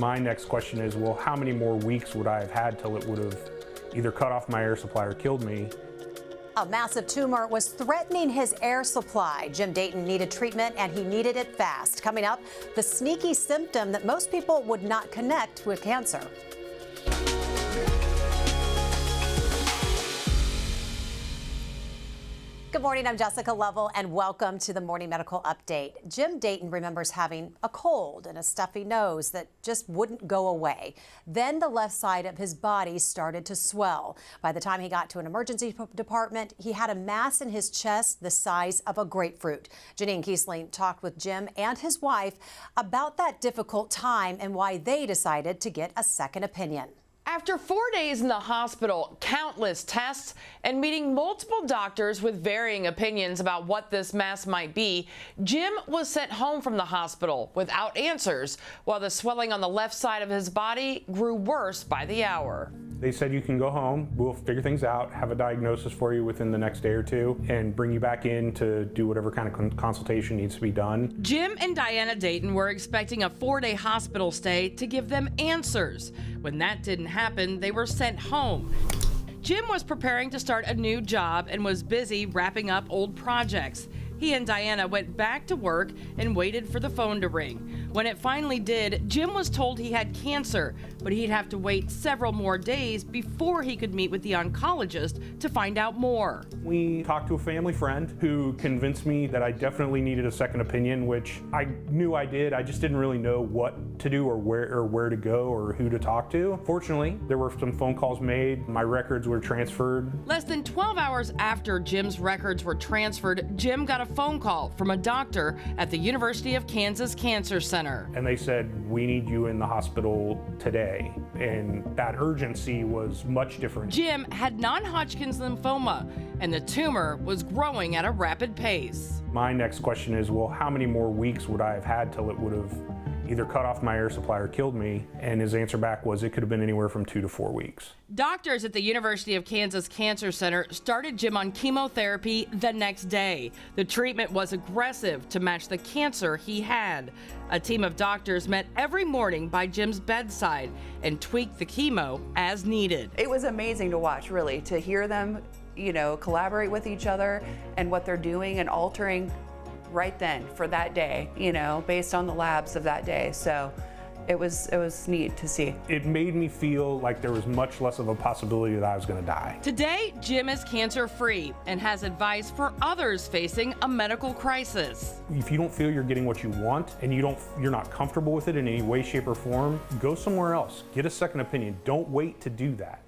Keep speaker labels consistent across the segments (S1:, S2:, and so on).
S1: My next question is, well, how many more weeks would I have had till it would have either cut off my air supply or killed me?
S2: A massive tumor was threatening his air supply. Jim Dayton needed treatment, and he needed it fast. Coming up, the sneaky symptom that most people would not connect with cancer. Good morning, I'm Jessica Lovell, and welcome to the Morning Medical Update. Jim Dayton remembers having a cold and a stuffy nose that just wouldn't go away. Then the left side of his body started to swell. By the time he got to an emergency department, he had a mass in his chest the size of a grapefruit. Janine Kiesling talked with Jim and his wife about that difficult time and why they decided to get a second opinion.
S3: After 4 days in the hospital, countless tests, and meeting multiple doctors with varying opinions about what this mass might be, Jim was sent home from the hospital without answers, while the swelling on the left side of his body grew worse by the hour.
S1: They said you can go home, we'll figure things out, have a diagnosis for you within the next day or two, and bring you back in to do whatever kind of consultation needs to be done.
S3: Jim and Diana Dayton were expecting a 4-day hospital stay to give them answers. When that didn't happen, they were sent home. Jim was preparing to start a new job and was busy wrapping up old projects. He and Diana went back to work and waited for the phone to ring. When it finally did, Jim was told he had cancer, but he'd have to wait several more days before he could meet with the oncologist to find out more.
S1: We talked to a family friend who convinced me that I definitely needed a second opinion, which I knew I did. I just didn't really know what to do or where to go or who to talk to. Fortunately, there were some phone calls made. My records were transferred.
S3: Less than 12 hours after Jim's records were transferred, Jim got a phone call from a doctor at the University of Kansas Cancer Center.
S1: And they said, we need you in the hospital today. And that urgency was much different.
S3: Jim had non-Hodgkin's lymphoma, and the tumor was growing at a rapid pace.
S1: My next question is, well, how many more weeks would I have had till it would have either cut off my air supply or killed me? And his answer back was it could have been anywhere from 2 to 4 weeks.
S3: Doctors at the University of Kansas Cancer Center started Jim on chemotherapy the next day. The treatment was aggressive to match the cancer he had. A team of doctors met every morning by Jim's bedside and tweaked the chemo as needed.
S4: It was amazing to watch, really, to hear them, collaborate with each other and what they're doing and altering right then for that day, based on the labs of that day. So it was neat to see.
S1: It made me feel like there was much less of a possibility that I was going to die.
S3: Today, Jim is cancer-free and has advice for others facing a medical crisis.
S1: If you don't feel you're getting what you want and you're not comfortable with it in any way, shape, or form, go somewhere else. Get a second opinion. Don't wait to do that.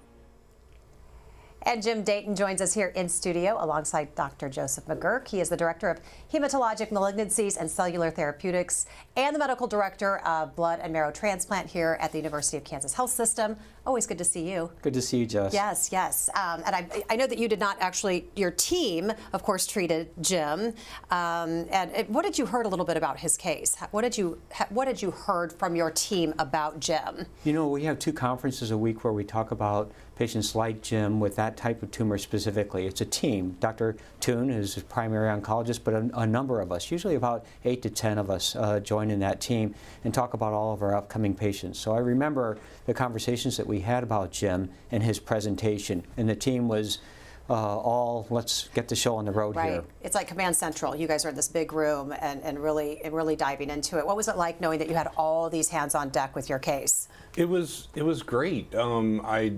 S2: And Jim Dayton joins us here in studio alongside Dr. Joseph McGurk. He is the Director of Hematologic Malignancies and Cellular Therapeutics and the Medical Director of Blood and Marrow Transplant here at the University of Kansas Health System. Always good to see you.
S5: Good to see you, Jess.
S2: Yes, yes. And I know that you did not actually, your team, of course, treated Jim. What did you heard a little bit about his case? What did you heard from your team about Jim?
S5: We have 2 conferences a week where we talk about patients like Jim with that type of tumor specifically. It's a team. Dr. Toon is a primary oncologist, but a number of us, usually about 8 to 10 of us, join in that team and talk about all of our upcoming patients. So I remember the conversations that we had about Jim and his presentation, and the team was let's get the show on the road here.
S2: Right. It's like Command Central. You guys are in this big room and really diving into it. What was it like knowing that you had all these hands on deck with your case?
S6: It was great. I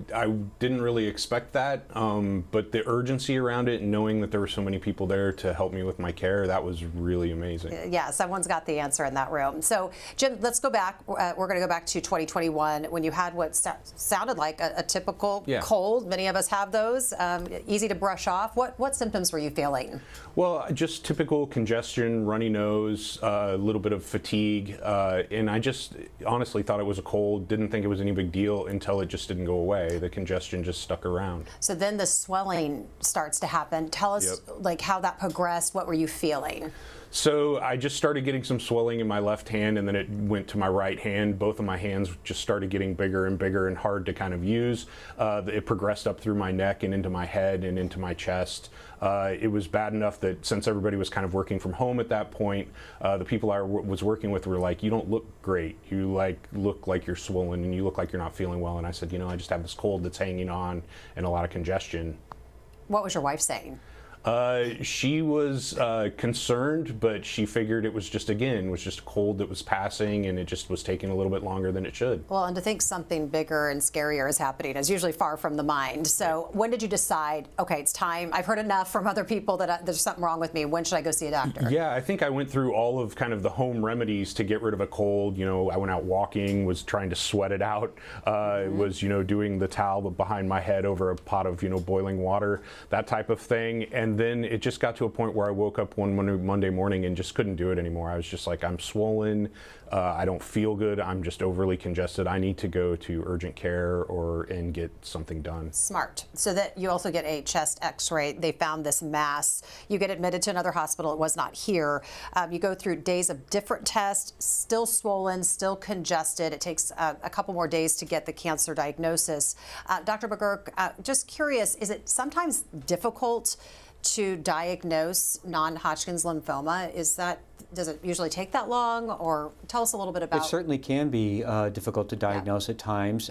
S6: didn't really expect that, but the urgency around it and knowing that there were so many people there to help me with my care, that was really amazing.
S2: Yeah, someone's got the answer in that room. So, Jim, let's go back. We're going to go back to 2021 when you had what sounded like a typical cold. Many of us have those. Easy to brush off. What symptoms were you feeling?
S6: Well, just typical congestion, runny nose, a little bit of fatigue, and I just honestly thought it was a cold. Didn't think it was any big deal until it just didn't go away. The congestion just stuck around.
S2: So then the swelling starts to happen. Tell us like how that progressed. What were you feeling?
S6: So I just started getting some swelling in my left hand, and then it went to my right hand. Both of my hands just started getting bigger and bigger and hard to kind of use. It progressed up through my neck and into my head and into my chest. It was bad enough that since everybody was kind of working from home at that point, the people I was working with were like, "You don't look great. You look like you're swollen and you look like you're not feeling well." And I said, I just have this cold that's hanging on and a lot of congestion.
S2: What was your wife saying?
S6: She was concerned, but she figured it was just a cold that was passing, and it just was taking a little bit longer than it should.
S2: Well, and to think something bigger and scarier is happening is usually far from the mind. So when did you decide, okay, it's time, I've heard enough from other people that there's something wrong with me, when should I go see a doctor?
S6: Yeah, I think I went through all of kind of the home remedies to get rid of a cold. I went out walking, was trying to sweat it out, was, doing the towel behind my head over a pot of, boiling water, that type of thing. And then it just got to a point where I woke up one Monday morning and just couldn't do it anymore. I was just like, I'm swollen, I don't feel good, I'm just overly congested. I need to go to urgent care and get something done.
S2: Smart. So that you also get a chest x-ray. They found this mass. You get admitted to another hospital. It was not here. You go through days of different tests, still swollen, still congested. It takes a couple more days to get the cancer diagnosis. Dr. McGurk, just curious, is it sometimes difficult to diagnose non-Hodgkin's lymphoma? Does it usually take that long, or tell us a little bit about?
S5: It certainly can be difficult to diagnose at times.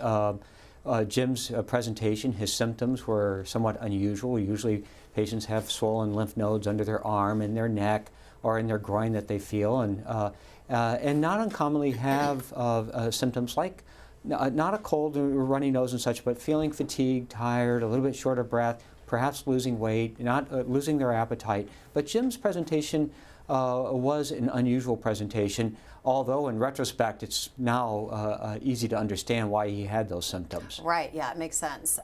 S5: Jim's presentation, his symptoms were somewhat unusual. Usually patients have swollen lymph nodes under their arm, in their neck, or in their groin that they feel, and not uncommonly have symptoms like not a cold or runny nose and such, but feeling fatigued, tired, a little bit short of breath, perhaps losing weight, not losing their appetite. But Jim's presentation was an unusual presentation, although in retrospect it's now easy to understand why he had those symptoms.
S2: Right, yeah, it makes sense.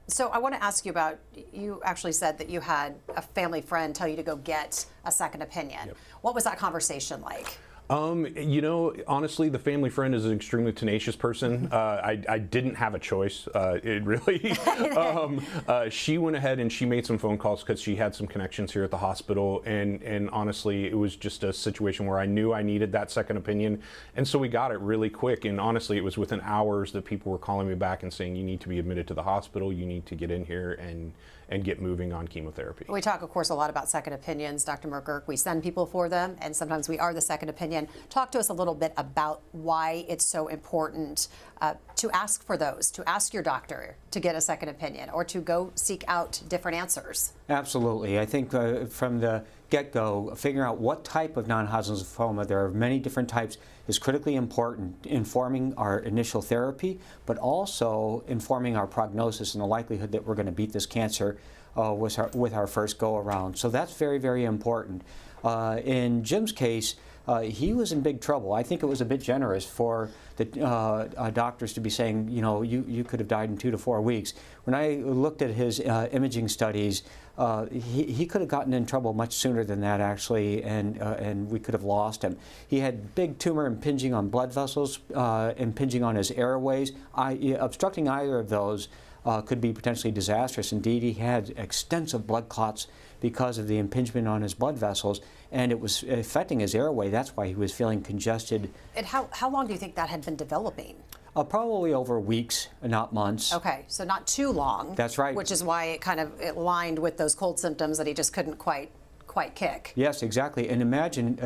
S2: So I want to ask you about, you actually said that you had a family friend tell you to go get a second opinion.
S6: Yep.
S2: What was that conversation like?
S6: Honestly, the family friend is an extremely tenacious person. I didn't have a choice. It really. She went ahead and she made some phone calls because she had some connections here at the hospital, and honestly, it was just a situation where I knew I needed that second opinion, and so we got it really quick. And honestly, it was within hours that people were calling me back and saying, "You need to be admitted to the hospital. You need to get in here and get moving on chemotherapy."
S2: We talk, of course, a lot about second opinions, Dr. McGurk. We send people for them, and sometimes we are the second opinion. Talk to us a little bit about why it's so important to ask for those, to ask your doctor to get a second opinion, or to go seek out different answers.
S5: Absolutely. I think from the get-go, figuring out what type of non-Hodgkin's lymphoma, there are many different types, is critically important, informing our initial therapy, but also informing our prognosis and the likelihood that we're going to beat this cancer with our first go-around. So that's very, very important. In Jim's case, he was in big trouble. I think it was a bit generous for the doctors to be saying, you could have died in 2 to 4 weeks. When I looked at his imaging studies, he could have gotten in trouble much sooner than that, actually, and we could have lost him. He had big tumor impinging on blood vessels, impinging on his airways. Obstructing either of those could be potentially disastrous. Indeed, he had extensive blood clots because of the impingement on his blood vessels, and it was affecting his airway. That's why he was feeling congested.
S2: And how long do you think that had been developing?
S5: Probably over weeks, not months.
S2: Okay, so not too long.
S5: That's right.
S2: Which is why it lined with those cold symptoms that he just couldn't quite kick.
S5: Yes, exactly. And imagine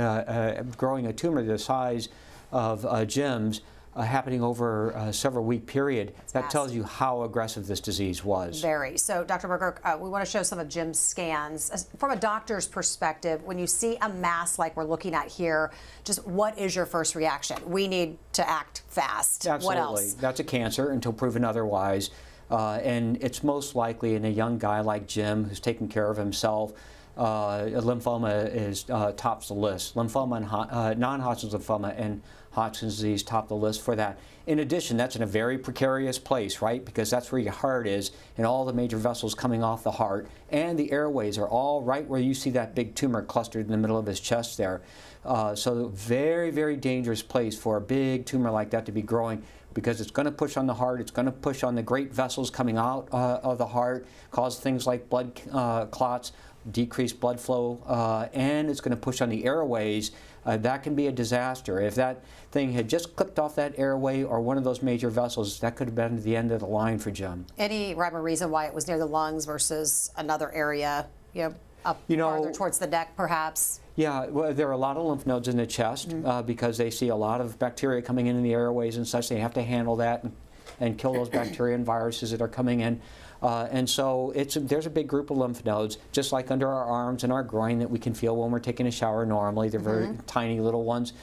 S5: growing a tumor the size of Jim's, happening over a several-week period. That tells you how aggressive this disease was.
S2: Very. So, Dr. McGurk, we want to show some of Jim's scans. From a doctor's perspective, when you see a mass like we're looking at here, just what is your first reaction? We need to act fast.
S5: Absolutely.
S2: What else?
S5: That's a cancer until proven otherwise. And it's most likely in a young guy like Jim who's taking care of himself. Lymphoma tops the list. Lymphoma and non-Hodgkin's lymphoma and Hodgkin's disease top the list for that. In addition, that's in a very precarious place, right? Because that's where your heart is and all the major vessels coming off the heart, and the airways are all right where you see that big tumor clustered in the middle of his chest there. So very, very dangerous place for a big tumor like that to be growing, because it's going to push on the heart, it's going to push on the great vessels coming out of the heart, cause things like blood clots, decreased blood flow, and it's going to push on the airways. That can be a disaster. If that thing had just clipped off that airway or one of those major vessels, that could have been the end of the line for Jim.
S2: Any rhyme or reason why it was near the lungs versus another area, up farther towards the neck, perhaps?
S5: Yeah, well, there are a lot of lymph nodes in the chest because they see a lot of bacteria coming in the airways and such. They have to handle that and kill those bacteria and viruses that are coming in. And so there's a big group of lymph nodes, just like under our arms and our groin, that we can feel when we're taking a shower normally. They're very tiny little ones.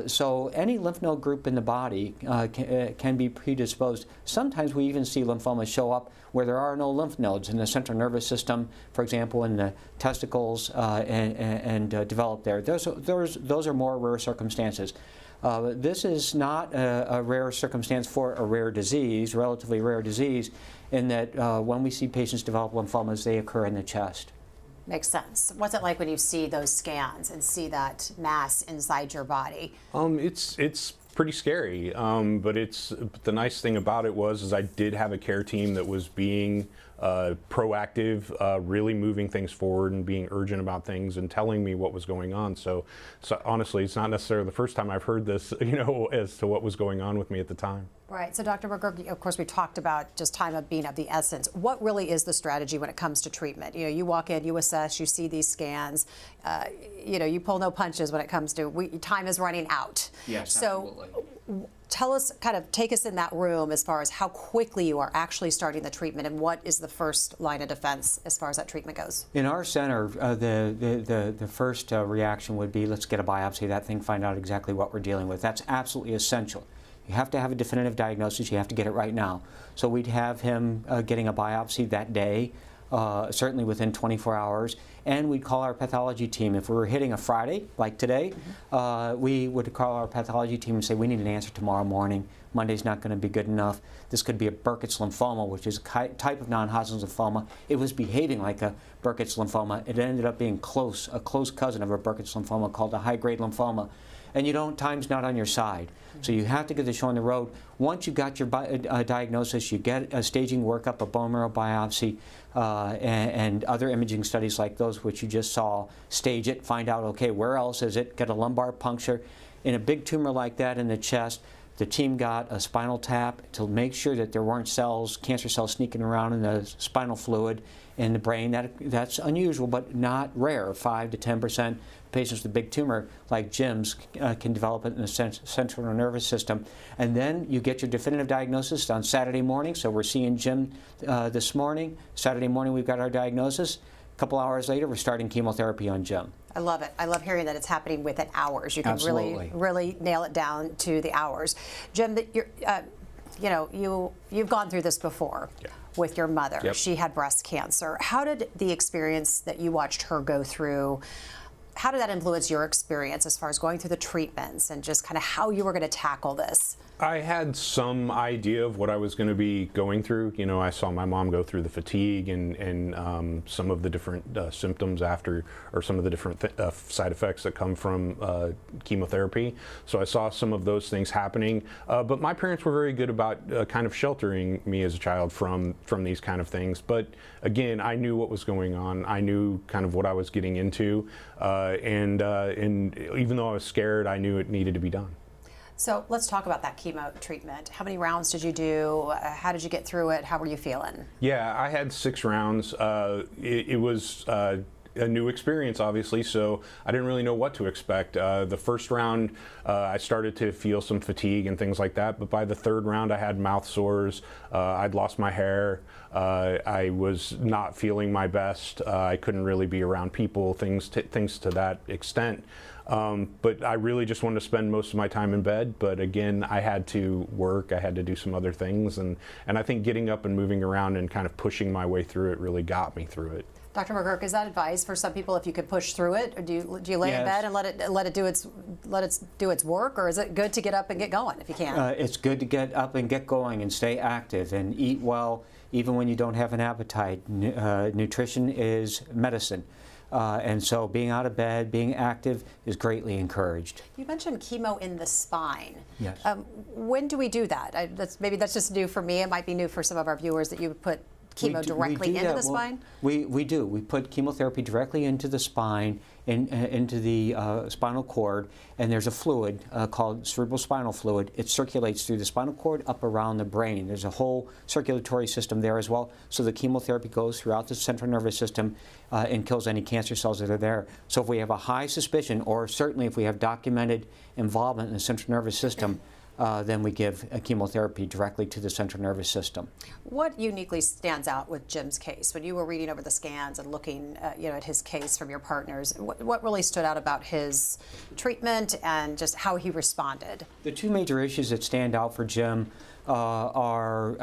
S5: So any lymph node group in the body can be predisposed. Sometimes we even see lymphomas show up where there are no lymph nodes in the central nervous system, for example, in the testicles, and develop there. Those are more rare circumstances. This is not a rare circumstance for a rare disease, relatively rare disease, in that when we see patients develop lymphomas, they occur in the chest.
S2: Makes sense. What's it like when you see those scans and see that mass inside your body?
S6: It's pretty scary, but the nice thing about it is I did have a care team that was being proactive, really moving things forward and being urgent about things and telling me what was going on. So honestly, it's not necessarily the first time I've heard this, as to what was going on with me at the time.
S2: Right. So, Dr. McGurk, of course, we talked about just time of being of the essence. What really is the strategy when it comes to treatment? You walk in, you assess, you see these scans, you pull no punches when it comes to time is running out.
S5: Yes,
S2: so
S5: absolutely.
S2: Tell us, take us in that room as far as how quickly you are actually starting the treatment and what is the first line of defense as far as that treatment goes.
S5: In our center, the first reaction would be, let's get a biopsy of that thing, find out exactly what we're dealing with. That's absolutely essential. You have to have a definitive diagnosis. You have to get it right now. So we'd have him getting a biopsy that day, certainly within 24 hours, and we'd call our pathology team. If we were hitting a Friday, like today, we would call our pathology team and say, we need an answer tomorrow morning. Monday's not going to be good enough. This could be a Burkitt's lymphoma, which is a type of non-Hodgkin's lymphoma. It was behaving like a Burkitt's lymphoma. It ended up being a close cousin of a Burkitt's lymphoma called a high-grade lymphoma. And time's not on your side. So you have to get the show on the road. Once you've got your diagnosis, you get a staging workup, a bone marrow biopsy, and other imaging studies like those which you just saw. Stage it, find out, okay, where else is it? Get a lumbar puncture. In a big tumor like that in the chest, the team got a spinal tap to make sure that there weren't cancer cells sneaking around in the spinal fluid in the brain. That's unusual, but not rare. 5 to 10% patients with a big tumor like Jim's can develop it in the central nervous system. And then you get your definitive diagnosis on Saturday morning. So we're seeing Jim this morning. Saturday morning we've got our diagnosis. A couple hours later, we're starting chemotherapy on Jim.
S2: I love it. I love hearing that it's happening within hours. You can
S5: Absolutely.
S2: really nail it down to the hours. Jim, you've gone through this before with your mother.
S6: Yep.
S2: She had breast cancer. How did the experience that you watched her go through, how did that influence your experience as far as going through the treatments and just kind of how you were going to tackle this?
S6: I had some idea of what I was going to be going through. I saw my mom go through the fatigue and some of the different symptoms after, or some of the different side effects that come from chemotherapy. So I saw some of those things happening. But my parents were very good about kind of sheltering me as a child from these kind of things. But again, I knew what was going on. I knew kind of what I was getting into. And even though I was scared, I knew it needed to be done.
S2: So let's talk about that chemo treatment. How many rounds did you do? How did you get through it? How were you feeling?
S6: Yeah, I had 6 rounds. It was a new experience, obviously, so I didn't really know what to expect. The first round, I started to feel some fatigue and things like that, but by the 3rd round, I had mouth sores. I'd lost my hair. I was not feeling my best. I couldn't really be around people, things to that extent. But I really just wanted to spend most of my time in bed. But again, I had to work, I had to do some other things. And I think getting up and moving around and kind of pushing my way through it really got me through it.
S2: Dr. McGurk, is that advice for some people if you could push through it? Or do you lay in bed and let it do its work? Or is it good to get up and get going if you can?
S5: It's good to get up and get going and stay active and eat well even when you don't have an appetite. Nutrition is medicine. And so being out of bed, being active is greatly encouraged.
S2: You mentioned chemo in the spine.
S5: Yes.
S2: When do we do that? Maybe that's just new for me. It might be new for some of our viewers that you would put chemo directly into the spine?
S5: We do. We put chemotherapy directly into the spine, into the spinal cord, and there's a fluid called cerebrospinal fluid. It circulates through the spinal cord up around the brain. There's a whole circulatory system there as well, so the chemotherapy goes throughout the central nervous system and kills any cancer cells that are there. So if we have a high suspicion, or certainly if we have documented involvement in the central nervous system, then we give a chemotherapy directly to the central nervous system.
S2: What uniquely stands out with Jim's case? When you were reading over the scans and looking at his case from your partners, what really stood out about his treatment and just how he responded?
S5: The two major issues that stand out for Jim are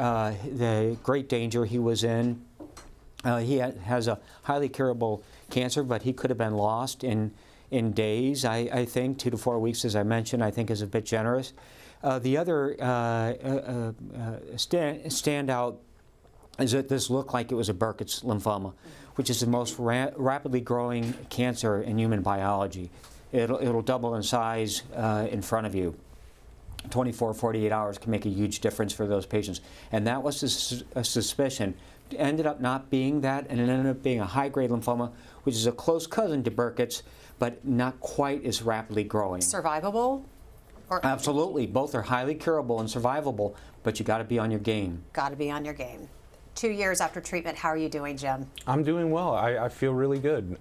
S5: the great danger he was in. He has a highly curable cancer, but he could have been lost in days. I think 2 to 4 weeks, as I mentioned, I think is a bit generous. The other standout is that this looked like it was a Burkitt's lymphoma, which is the most rapidly growing cancer in human biology. It'll double in size in front of you. 24, 48 hours can make a huge difference for those patients. And that was a suspicion. It ended up not being that, and it ended up being a high-grade lymphoma, which is a close cousin to Burkitt's, but not quite as rapidly growing.
S2: Survivable?
S5: Absolutely. Both are highly curable and survivable, but you got to be on your game.
S2: Got to be on your game. 2 years after treatment, how are you doing, Jim?
S6: I'm doing well. I feel really good.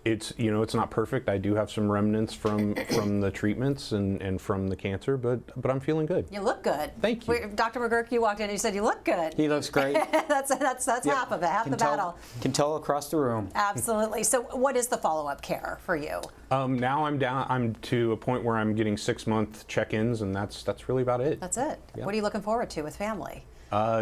S6: It's not perfect. I do have some remnants from the treatments and from the cancer, but I'm feeling good.
S2: You look good.
S6: Thank you.
S2: Dr. McGurk, you walked in and you said you look good.
S5: He looks great.
S2: That's half of it, half the battle.
S5: Can tell across the room.
S2: Absolutely. So what is the follow-up care for you?
S6: Now I'm to a point where I'm getting 6-month check-ins, and that's really about it.
S2: That's it.
S6: Yeah.
S2: What are you looking forward to with family?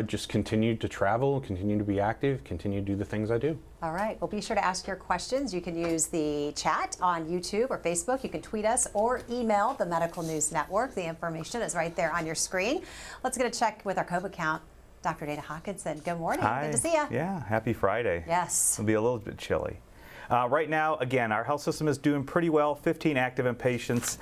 S6: Just continue to travel, continue to be active, continue to do the things I do.
S2: All right. Well, be sure to ask your questions. You can use the chat on YouTube or Facebook. You can tweet us or email the Medical News Network. The information is right there on your screen. Let's get a check with our COVID count. Dr. Dana Hawkinson, good morning.
S7: Hi.
S2: Good to see you.
S7: Yeah, happy Friday.
S2: Yes.
S7: It'll be a little bit chilly. Right now, again, our health system is doing pretty well. 15 active inpatients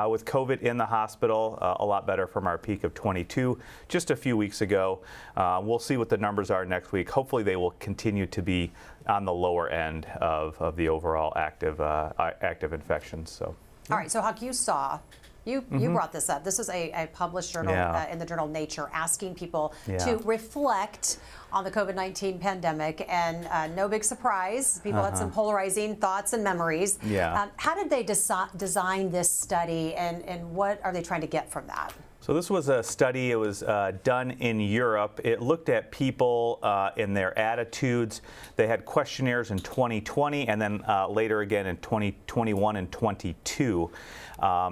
S7: with COVID in the hospital, a lot better from our peak of 22 just a few weeks ago. We'll see what the numbers are next week. Hopefully they will continue to be on the lower end of the overall active infections. So.
S2: All right, so Huck, you saw, you brought this up. This is a published journal in the journal Nature asking people to reflect on the COVID-19 pandemic, and no big surprise, people had some polarizing thoughts and memories.
S7: Yeah.
S2: How did they design this study, and what are they trying to get from that?
S7: So this was a study, it was done in Europe. It looked at people in their attitudes. They had questionnaires in 2020 and then later again in 2021 and 22.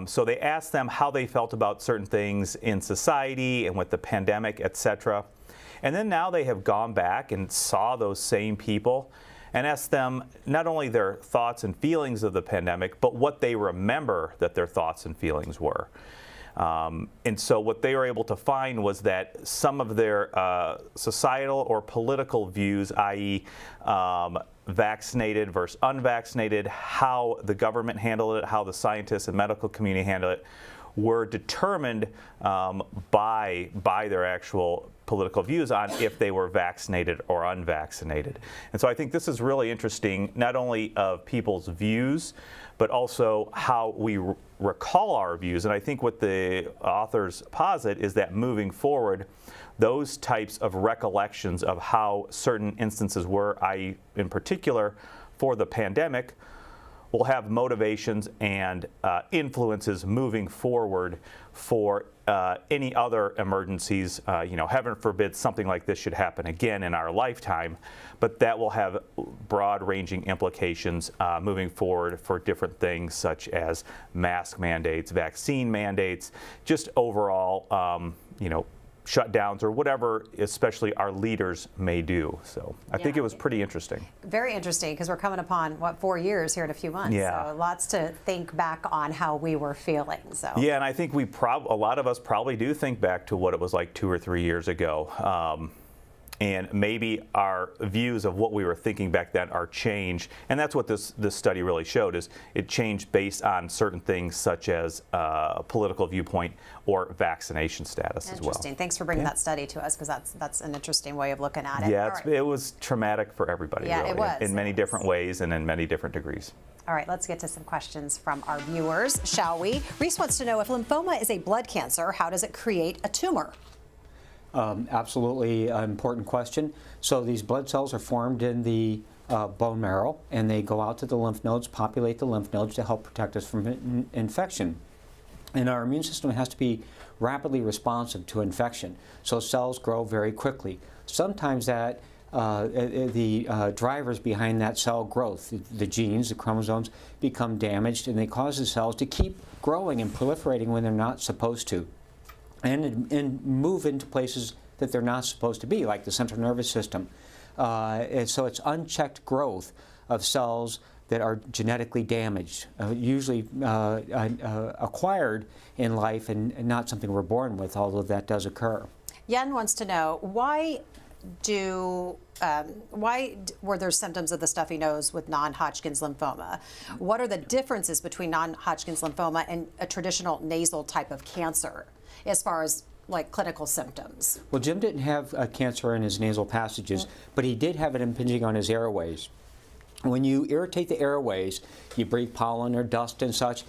S7: So they asked them how they felt about certain things in society and with the pandemic, etc. And then now they have gone back and saw those same people and asked them not only their thoughts and feelings of the pandemic, but what they remember that their thoughts and feelings were. And so what they were able to find was that some of their societal or political views, i.e. Vaccinated versus unvaccinated, how the government handled it, how the scientists and medical community handled it, were determined by their actual political views on if they were vaccinated or unvaccinated. And so I think this is really interesting, not only of people's views, but also how we recall our views. And I think what the authors posit is that moving forward, those types of recollections of how certain instances were, i.e. in particular for the pandemic, will have motivations and influences moving forward for any other emergencies. Heaven forbid something like this should happen again in our lifetime, but that will have broad-ranging implications moving forward for different things such as mask mandates, vaccine mandates, just overall, shutdowns or whatever, especially our leaders may do. So I think it was pretty interesting.
S2: Very interesting, because we're coming upon, 4 years here in a few months.
S7: Yeah.
S2: So lots to think back on how we were feeling. So.
S7: Yeah, and I think a lot of us probably do think back to what it was like 2 or 3 years ago. and maybe our views of what we were thinking back then are changed. And that's what this study really showed, is it changed based on certain things such as political viewpoint or vaccination status as well.
S2: Interesting. Thanks for bringing that study to us, because that's an interesting way of looking at it.
S7: Yeah, it was traumatic for everybody,
S2: yeah,
S7: really,
S2: it was.
S7: in many different ways and in many different degrees.
S2: All right, let's get to some questions from our viewers, shall we? Reese wants to know, if lymphoma is a blood cancer, how does it create a tumor?
S5: Absolutely important question. So these blood cells are formed in the bone marrow, and they go out to the lymph nodes, populate the lymph nodes to help protect us from infection. And our immune system has to be rapidly responsive to infection. So cells grow very quickly. Sometimes that the drivers behind that cell growth, the genes, the chromosomes, become damaged, and they cause the cells to keep growing and proliferating when they're not supposed to, and move into places that they're not supposed to be, like the central nervous system. And so it's unchecked growth of cells that are genetically damaged, usually acquired in life and not something we're born with, although that does occur.
S2: Yen wants to know, why were there symptoms of the stuffy nose with non-Hodgkin's lymphoma? What are the differences between non-Hodgkin's lymphoma and a traditional nasal type of cancer as far as like clinical symptoms?
S5: Well, Jim didn't have cancer in his nasal passages, but he did have it impinging on his airways. When you irritate the airways, you breathe pollen or dust and such,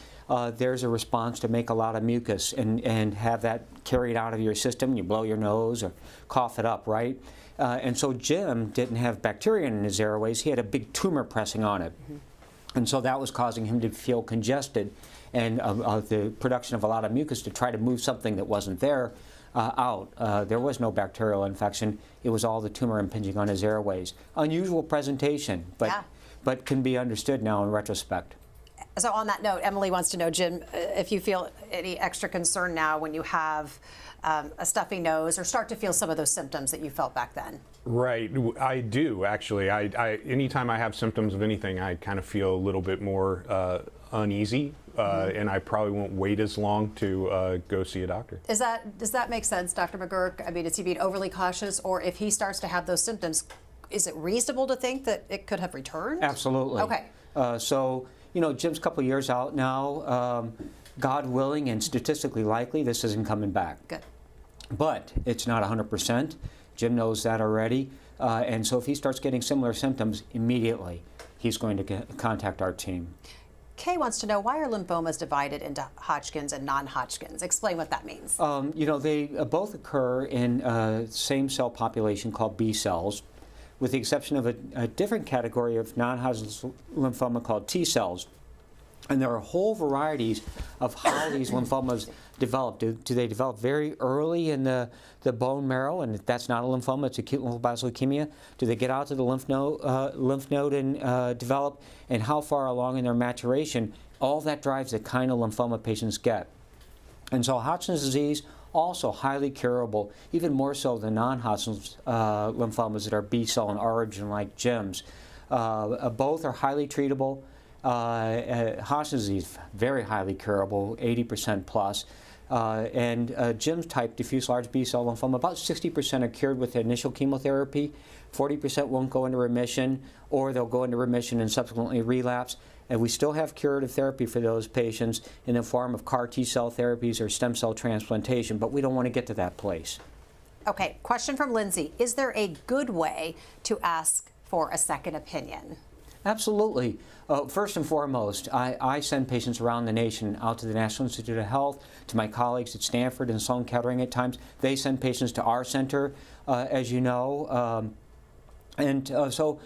S5: there's a response to make a lot of mucus and have that carried out of your system. You blow your nose or cough it up, right? And so Jim didn't have bacteria in his airways. He had a big tumor pressing on it. And so that was causing him to feel congested, and the production of a lot of mucus to try to move something that wasn't there out. There was no bacterial infection. It was all the tumor impinging on his airways. Unusual presentation, but can be understood now in retrospect.
S2: So on that note, Emily wants to know, Jim, if you feel any extra concern now when you have a stuffy nose or start to feel some of those symptoms that you felt back then.
S6: Right, I do actually. Anytime I have symptoms of anything, I kind of feel a little bit more uneasy, and I probably won't wait as long to go see a doctor.
S2: Does that make sense, Dr. McGurk? I mean, is he being overly cautious, or if he starts to have those symptoms, is it reasonable to think that it could have returned?
S5: Absolutely.
S2: Okay.
S5: So, you know, Jim's a couple of years out now. God willing and statistically likely, this isn't coming back.
S2: Good.
S5: But it's not 100%. Jim knows that already. And so if he starts getting similar symptoms immediately, he's going to contact our team.
S2: Kay wants to know, why are lymphomas divided into Hodgkin's and non-Hodgkin's? Explain what that means.
S5: You know, they both occur in same cell population called B cells, with the exception of a different category of non-Hodgkin's lymphoma called T cells. And there are whole varieties of how these lymphomas develop. Do they develop very early in the bone marrow, and that's not a lymphoma, it's acute lymphoblastic leukemia? Do they get out to the lymph node and develop? And how far along in their maturation? All that drives the kind of lymphoma patients get. And so Hodgkin's disease, also highly curable, even more so than non-Hodgkin's lymphomas that are B-cell in origin like Jim's. Both are highly treatable. Hodgkin's disease, very highly curable, 80% plus. And Jim's type, diffuse large B-cell lymphoma, about 60% are cured with initial chemotherapy. 40% won't go into remission, or they'll go into remission and subsequently relapse. And we still have curative therapy for those patients in the form of CAR T-cell therapies or stem cell transplantation, but we don't want to get to that place.
S2: Okay, question from Lindsay. Is there a good way to ask for a second opinion?
S5: Absolutely. First and foremost, I send patients around the nation out to the National Institute of Health, to my colleagues at Stanford and Sloan Kettering at times. They send patients to our center, as you know. So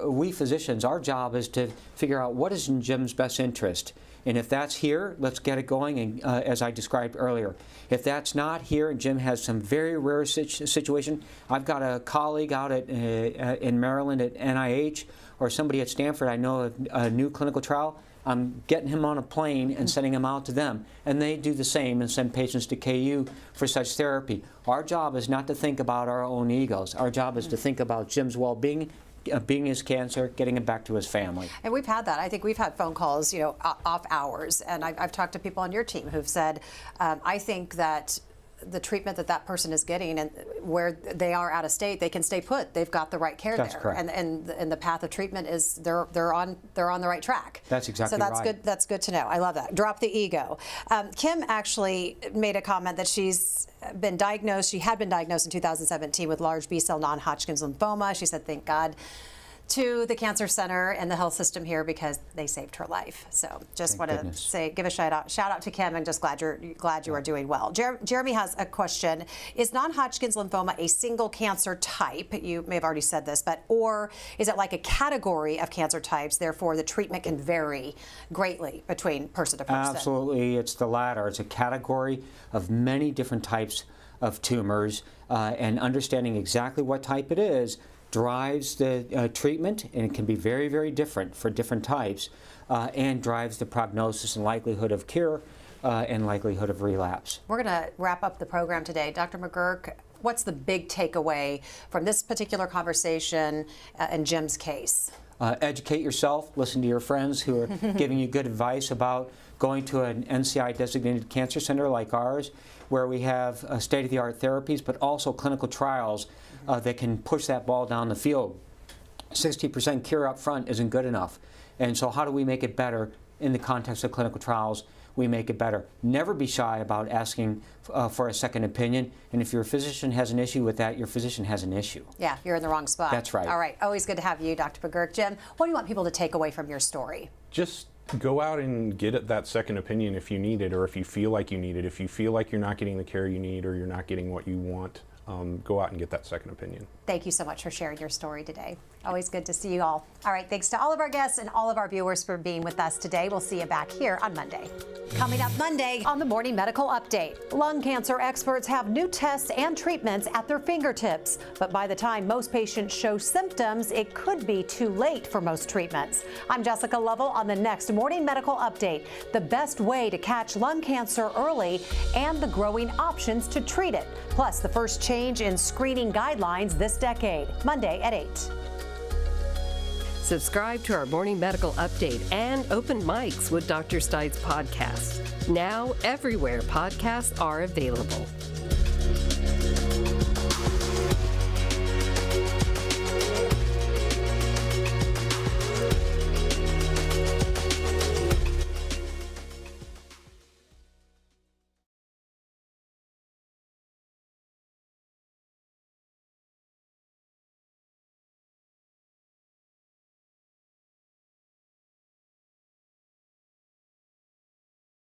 S5: we physicians, our job is to figure out what is in Jim's best interest. And if that's here, let's get it going, and, as I described earlier. If that's not here and Jim has some very rare situation, I've got a colleague out in Maryland at NIH, or somebody at Stanford I know of a new clinical trial. I'm getting him on a plane and sending him out to them. And they do the same and send patients to KU for such therapy. Our job is not to think about our own egos. Our job is to think about Jim's well-being, beating his cancer, getting him back to his family.
S2: And we've had that. I think we've had phone calls, you know, off hours. And I've talked to people on your team who've said, I think that the treatment that person is getting, and where they are out of state, they can stay put. They've got the right care
S5: That's
S2: there,
S5: correct.
S2: and the path of treatment is they're on the right track.
S5: That's exactly
S2: so that's
S5: right.
S2: good. That's good to know. I love that. Drop the ego. Kim actually made a comment that she's been diagnosed. She had been diagnosed in 2017 with large B-cell non-Hodgkin's lymphoma. She said, "Thank God to the cancer center and the health system here because they saved her life." So just want to give a shout out to Kim, and just glad you are doing well. Jeremy has a question. Is non-Hodgkin's lymphoma a single cancer type? You may have already said this, or is it like a category of cancer types? Therefore, the treatment can vary greatly between person to person.
S5: Absolutely, it's the latter. It's a category of many different types of tumors, and understanding exactly what type it is drives the treatment, and it can be very, very different for different types, and drives the prognosis and likelihood of cure and likelihood of relapse.
S2: We're going to wrap up the program today. Dr. McGurk, what's the big takeaway from this particular conversation in Jim's case?
S5: Educate yourself, listen to your friends who are giving you good advice about going to an NCI-designated cancer center like ours, where we have state-of-the-art therapies, but also clinical trials that can push that ball down the field. 60% cure up front isn't good enough. And so how do we make it better in the context of clinical trials? We make it better. Never be shy about asking for a second opinion. And if your physician has an issue with that, your physician has an issue.
S2: Yeah, you're in the wrong spot.
S5: That's right.
S2: All right. Always good to have you, Dr. McGurk. Jim, what do you want people to take away from your story?
S6: Just go out and get that second opinion if you need it, or if you feel like you need it. If you feel like you're not getting the care you need, or you're not getting what you want, go out and get that second opinion.
S2: Thank you so much for sharing your story today. Always good to see you all. All right, thanks to all of our guests and all of our viewers for being with us today. We'll see you back here on Monday. Coming up Monday on the Morning Medical Update, lung cancer experts have new tests and treatments at their fingertips. But by the time most patients show symptoms, it could be too late for most treatments. I'm Jessica Lovell on the next Morning Medical Update, the best way to catch lung cancer early and the growing options to treat it. Plus, the first change in screening guidelines this decade. Monday at 8.
S8: Subscribe to our Morning Medical Update and Open Mics with Dr. Stites podcast. Now, everywhere podcasts are available.